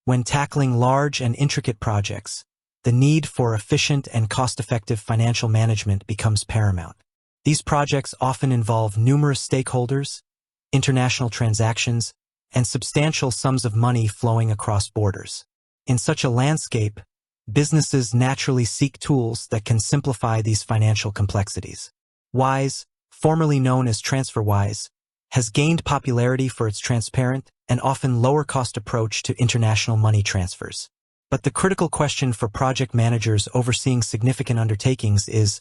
When tackling large and intricate projects, the need for efficient and cost-effective financial management becomes paramount. These projects often involve numerous stakeholders, international transactions, and substantial sums of money flowing across borders. In such a landscape, businesses naturally seek tools that can simplify these financial complexities. Wise, formerly known as TransferWise, has gained popularity for its transparent and often lower-cost approach to international money transfers. But the critical question for project managers overseeing significant undertakings is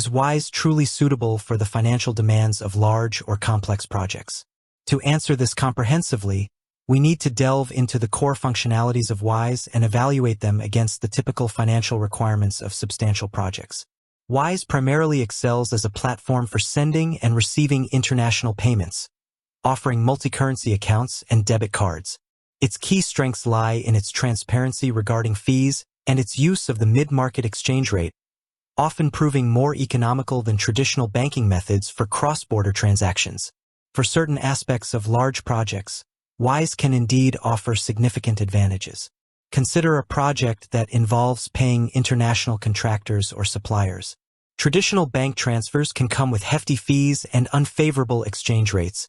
Wise truly suitable for the financial demands of large or complex projects? To answer this comprehensively, we need to delve into the core functionalities of Wise and evaluate them against the typical financial requirements of substantial projects. Wise primarily excels as a platform for sending and receiving international payments, offering multi-currency accounts and debit cards. Its key strengths lie in its transparency regarding fees and its use of the mid-market exchange rate, often proving more economical than traditional banking methods for cross-border transactions. For certain aspects of large projects, Wise can indeed offer significant advantages. Consider a project that involves paying international contractors or suppliers. Traditional bank transfers can come with hefty fees and unfavorable exchange rates,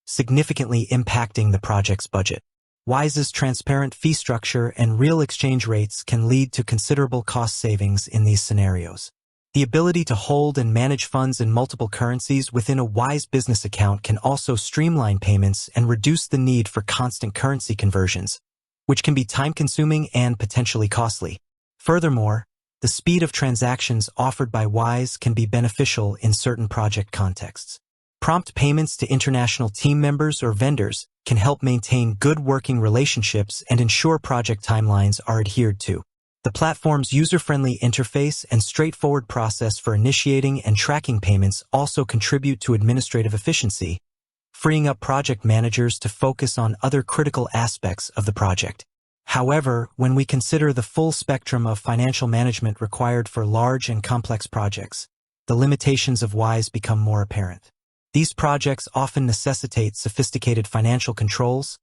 significantly impacting the project's budget. Wise's transparent fee structure and real exchange rates can lead to considerable cost savings in these scenarios. The ability to hold and manage funds in multiple currencies within a Wise business account can also streamline payments and reduce the need for constant currency conversions, which can be time-consuming and potentially costly. Furthermore, the speed of transactions offered by Wise can be beneficial in certain project contexts. Prompt payments to international team members or vendors can help maintain good working relationships and ensure project timelines are adhered to. The platform's user-friendly interface and straightforward process for initiating and tracking payments also contribute to administrative efficiency, freeing up project managers to focus on other critical aspects of the project. However, when we consider the full spectrum of financial management required for large and complex projects, the limitations of Wise become more apparent. These projects often necessitate sophisticated financial controls,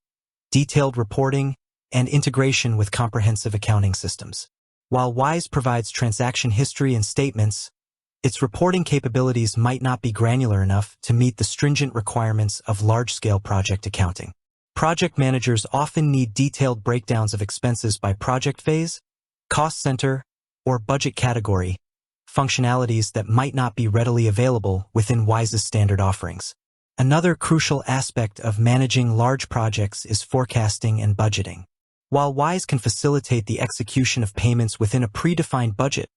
detailed reporting, and integration with comprehensive accounting systems. While Wise provides transaction history and statements, its reporting capabilities might not be granular enough to meet the stringent requirements of large-scale project accounting. Project managers often need detailed breakdowns of expenses by project phase, cost center, or budget category, functionalities that might not be readily available within Wise's standard offerings. Another crucial aspect of managing large projects is forecasting and budgeting. While Wise can facilitate the execution of payments within a predefined budget,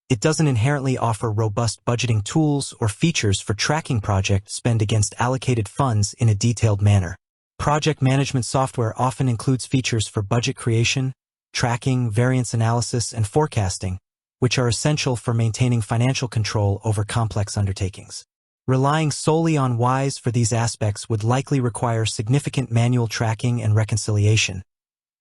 it doesn't inherently offer robust budgeting tools or features for tracking project spend against allocated funds in a detailed manner. Project management software often includes features for budget creation, tracking, variance analysis, and forecasting, which are essential for maintaining financial control over complex undertakings. Relying solely on Wise for these aspects would likely require significant manual tracking and reconciliation,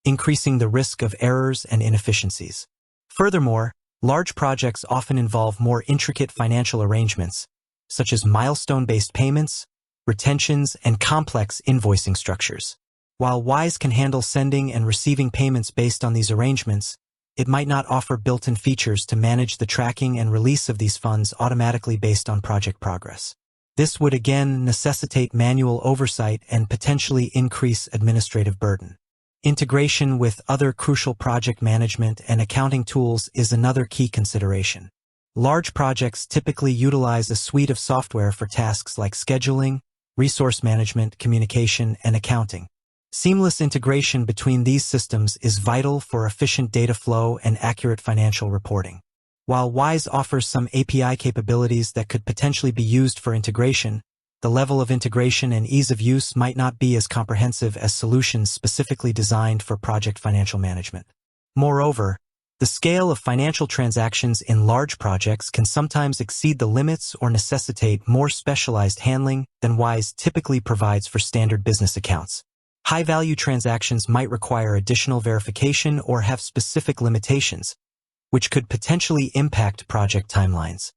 increasing the risk of errors and inefficiencies. Furthermore, large projects often involve more intricate financial arrangements, such as milestone-based payments, retentions, and complex invoicing structures. While Wise can handle sending and receiving payments based on these arrangements, it might not offer built-in features to manage the tracking and release of these funds automatically based on project progress. This would again necessitate manual oversight and potentially increase administrative burden. Integration with other crucial project management and accounting tools is another key consideration. Large projects typically utilize a suite of software for tasks like scheduling, resource management, communication, and accounting. Seamless integration between these systems is vital for efficient data flow and accurate financial reporting. While Wise offers some API capabilities that could potentially be used for integration, the level of integration and ease of use might not be as comprehensive as solutions specifically designed for project financial management. Moreover, the scale of financial transactions in large projects can sometimes exceed the limits or necessitate more specialized handling than Wise typically provides for standard business accounts. High-value transactions might require additional verification or have specific limitations, which could potentially impact project timelines.